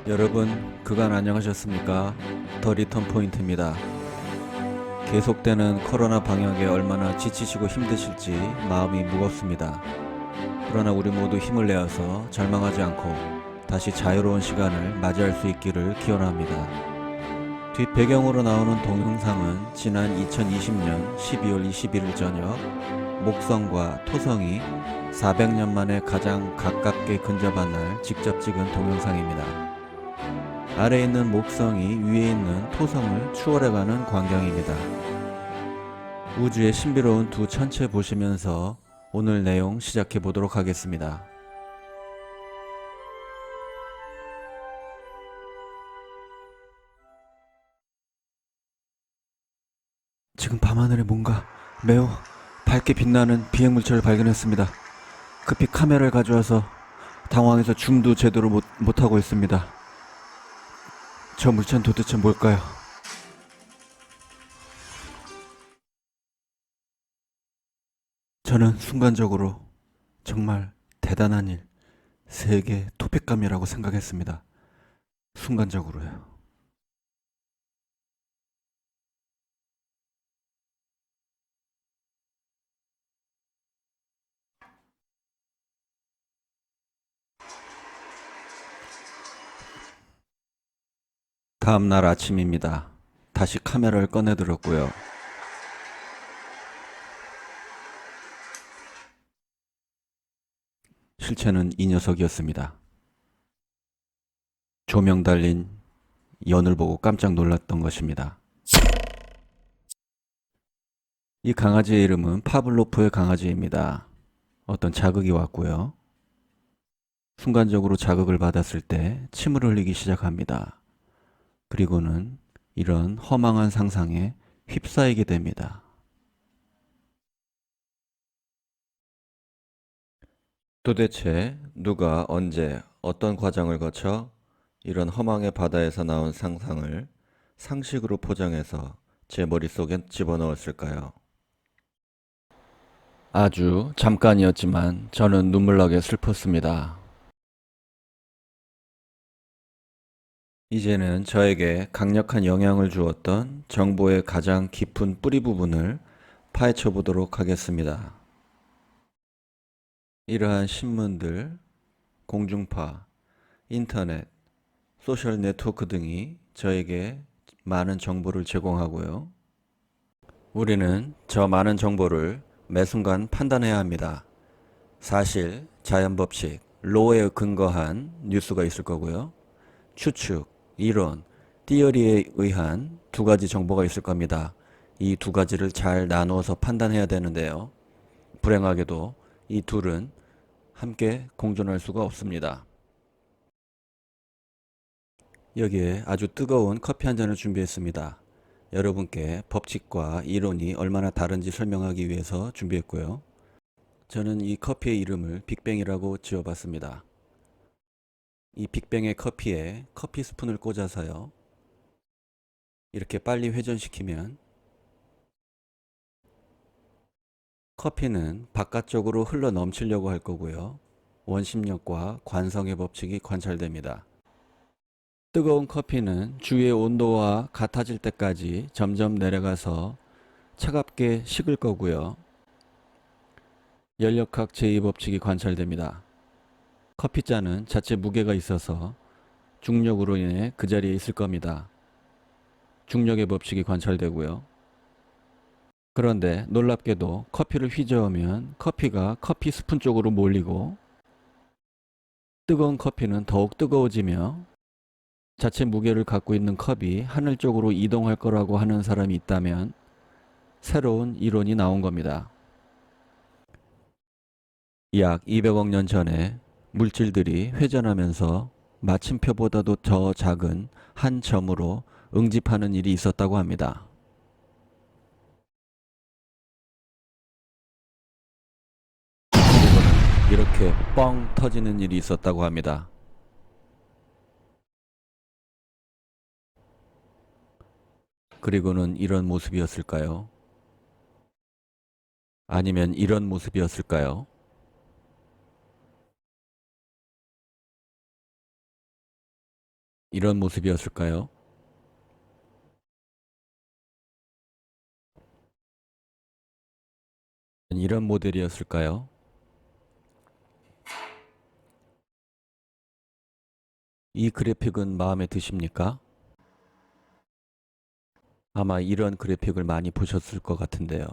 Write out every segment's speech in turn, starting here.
여러분, 그간 안녕하셨습니까? 더 리턴 포인트입니다. 계속되는 코로나 방역에 얼마나 지치시고 힘드실지 마음이 무겁습니다. 그러나 우리 모두 힘을 내어서 절망하지 않고 다시 자유로운 시간을 맞이할 수 있기를 기원합니다. 뒷 배경으로 나오는 동영상은 지난 2020년 12월 21일 저녁 목성과 토성이 400년 만에 가장 가깝게 근접한 날 직접 찍은 동영상입니다. 아래에 있는 목성이 위에 있는 토성을 추월해가는 광경입니다. 우주의 신비로운 두 천체 보시면서 오늘 내용 시작해 보도록 하겠습니다. 지금 밤하늘에 뭔가 매우 밝게 빛나는 비행물체를 발견했습니다. 급히 카메라를 가져와서 당황해서 줌도 제대로 못하고 있습니다. 저 물체는 도대체 뭘까요? 저는 순간적으로 정말 대단한 일, 세계 토픽감이라고 생각했습니다. 순간적으로요. 다음날 아침입니다. 다시 카메라를 꺼내들었고요. 실체는 이 녀석이었습니다. 조명 달린 연을 보고 깜짝 놀랐던 것입니다. 이 강아지의 이름은 파블로프의 강아지입니다. 어떤 자극이 왔고요. 순간적으로 자극을 받았을 때 침을 흘리기 시작합니다. 그리고는 이런 허망한 상상에 휩싸이게 됩니다. 도대체 누가 언제 어떤 과정을 거쳐 이런 허망의 바다에서 나온 상상을 상식으로 포장해서 제 머릿속에 집어넣었을까요? 아주 잠깐이었지만 저는 눈물나게 슬펐습니다. 이제는 저에게 강력한 영향을 주었던 정보의 가장 깊은 뿌리 부분을 파헤쳐 보도록 하겠습니다. 이러한 신문들, 공중파, 인터넷, 소셜 네트워크 등이 저에게 많은 정보를 제공하고요. 우리는 저 많은 정보를 매 순간 판단해야 합니다. 사실, 자연법칙, 로에 근거한 뉴스가 있을 거고요. 추측, 이론, 티어리에 의한 두 가지 정보가 있을 겁니다. 이 두 가지를 잘 나누어서 판단해야 되는데요. 불행하게도 이 둘은 함께 공존할 수가 없습니다. 여기에 아주 뜨거운 커피 한 잔을 준비했습니다. 여러분께 법칙과 이론이 얼마나 다른지 설명하기 위해서 준비했고요. 저는 이 커피의 이름을 빅뱅이라고 지어봤습니다. 이 빅뱅의 커피에 커피 스푼을 꽂아서요. 이렇게 빨리 회전시키면 커피는 바깥쪽으로 흘러 넘치려고 할 거고요. 원심력과 관성의 법칙이 관찰됩니다. 뜨거운 커피는 주위의 온도와 같아질 때까지 점점 내려가서 차갑게 식을 거고요. 연력학 제2법칙이 관찰됩니다. 커피잔은 자체 무게가 있어서 중력으로 인해 그 자리에 있을 겁니다. 중력의 법칙이 관찰되고요. 그런데 놀랍게도 커피를 휘저으면 커피가 커피 스푼 쪽으로 몰리고 뜨거운 커피는 더욱 뜨거워지며 자체 무게를 갖고 있는 컵이 하늘 쪽으로 이동할 거라고 하는 사람이 있다면 새로운 이론이 나온 겁니다. 약 200억 년 전에 물질들이 회전하면서 마침표보다도 더 작은 한 점으로 응집하는 일이 있었다고 합니다. 그리고는 이렇게 뻥 터지는 일이 있었다고 합니다. 그리고는 이런 모습이었을까요? 아니면 이런 모습이었을까요? 이런 모습이었을까요? 이런 모델이었을까요? 이 그래픽은 마음에 드십니까? 아마 이런 그래픽을 많이 보셨을 것 같은데요.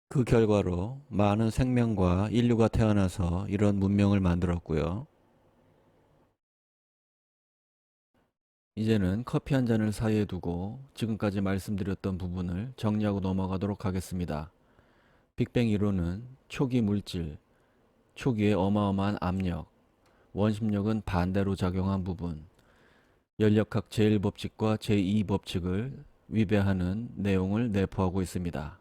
그 결과로 많은 생명과 인류가 태어나서 이런 문명을 만들었고요. 이제는 커피 한 잔을 사이에 두고 지금까지 말씀드렸던 부분을 정리하고 넘어가도록 하겠습니다. 빅뱅 이론은 초기 물질, 초기의 어마어마한 압력, 원심력은 반대로 작용한 부분, 연력학 제1법칙과 제2법칙을 위배하는 내용을 내포하고 있습니다.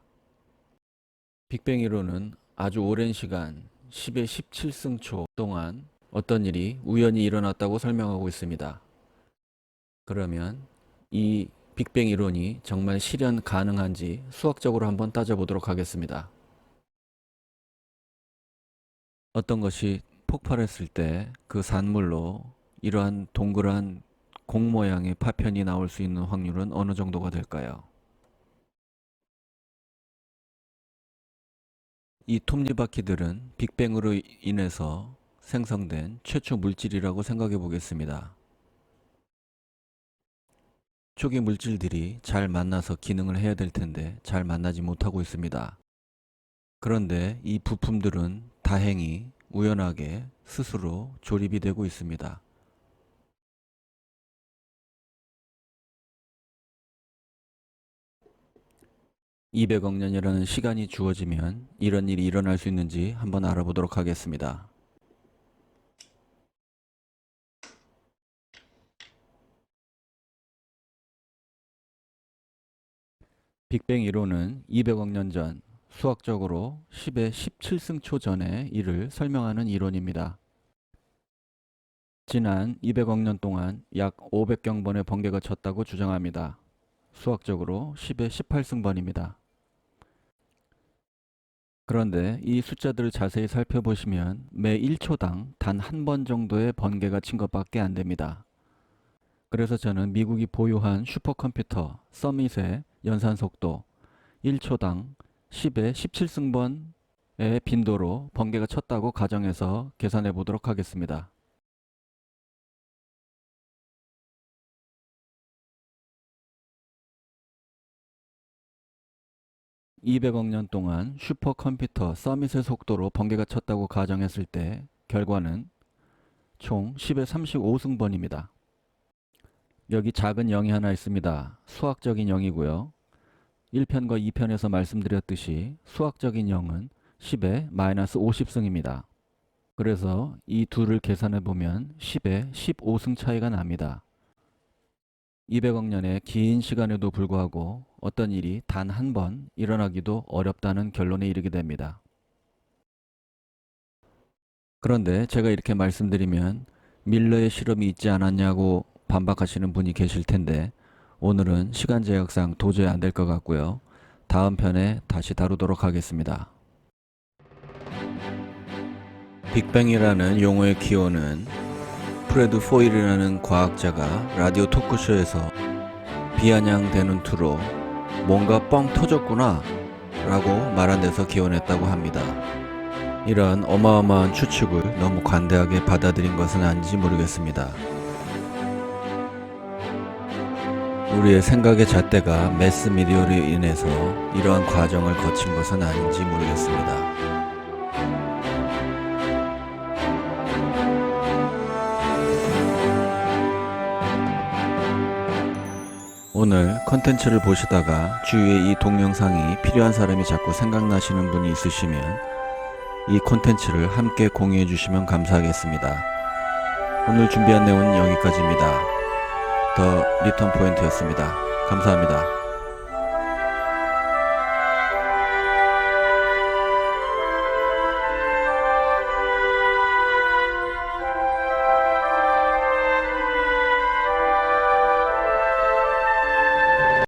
빅뱅 이론은 아주 오랜 시간 10의 17승초 동안 어떤 일이 우연히 일어났다고 설명하고 있습니다. 그러면 이 빅뱅 이론이 정말 실현 가능한지 수학적으로 한번 따져보도록 하겠습니다. 어떤 것이 폭발했을 때 그 산물로 이러한 동그란 공 모양의 파편이 나올 수 있는 확률은 어느 정도가 될까요? 이 톱니바퀴들은 빅뱅으로 인해서 생성된 최초 물질이라고 생각해 보겠습니다. 초기 물질들이 잘 만나서 기능을 해야 될 텐데 잘 만나지 못하고 있습니다. 그런데 이 부품들은 다행히 우연하게 스스로 조립이 되고 있습니다. 200억 년이라는 시간이 주어지면 이런 일이 일어날 수 있는지 한번 알아보도록 하겠습니다. 빅뱅 이론은 200억 년 전, 수학적으로 10의 17승초 전의 일을 설명하는 이론입니다. 지난 200억 년 동안 약 500경번의 번개가 쳤다고 주장합니다. 수학적으로 10의 18승번입니다. 그런데 이 숫자들을 자세히 살펴보시면 매 1초당 단 한 번 정도의 번개가 친 것밖에 안 됩니다. 그래서 저는 미국이 보유한 슈퍼컴퓨터 서밋의 연산 속도 1초당 10의 17승번의 빈도로 번개가 쳤다고 가정해서 계산해 보도록 하겠습니다. (200억 년) 동안 슈퍼컴퓨터 서밋의 속도로 번개가 쳤다고 가정했을 때 결과는 총 10의 35승번입니다. 여기 작은 0이 하나 있습니다. 수학적인 0이고요. 1편과 2편에서 말씀드렸듯이 수학적인 0은 10의 마이너스 50승입니다. 그래서 이 둘을 계산해 보면 10의 15승 차이가 납니다. 200억 년의 긴 시간에도 불구하고 어떤 일이 단 한 번 일어나기도 어렵다는 결론에 이르게 됩니다. 그런데 제가 이렇게 말씀드리면 밀러의 실험이 있지 않았냐고 반박하시는 분이 계실 텐데 오늘은 시간 제약상 도저히 안 될 것 같고요. 다음 편에 다시 다루도록 하겠습니다. 빅뱅이라는 용어의 기원은 프레드 포일이라는 과학자가 라디오 토크쇼에서 비아냥대는 투로 뭔가 뻥 터졌구나 라고 말한 데서 기원했다고 합니다. 이런 어마어마한 추측을 너무 관대하게 받아들인 것은 아닌지 모르겠습니다. 우리의 생각의 잣대가 매스미디어로 인해서 이러한 과정을 거친 것은 아닌지 모르겠습니다. 오늘 컨텐츠를 보시다가 주위에 이 동영상이 필요한 사람이 자꾸 생각나시는 분이 있으시면 이 콘텐츠를 함께 공유해 주시면 감사하겠습니다. 오늘 준비한 내용은 여기까지입니다. 더 리턴 포인트였습니다. 감사합니다.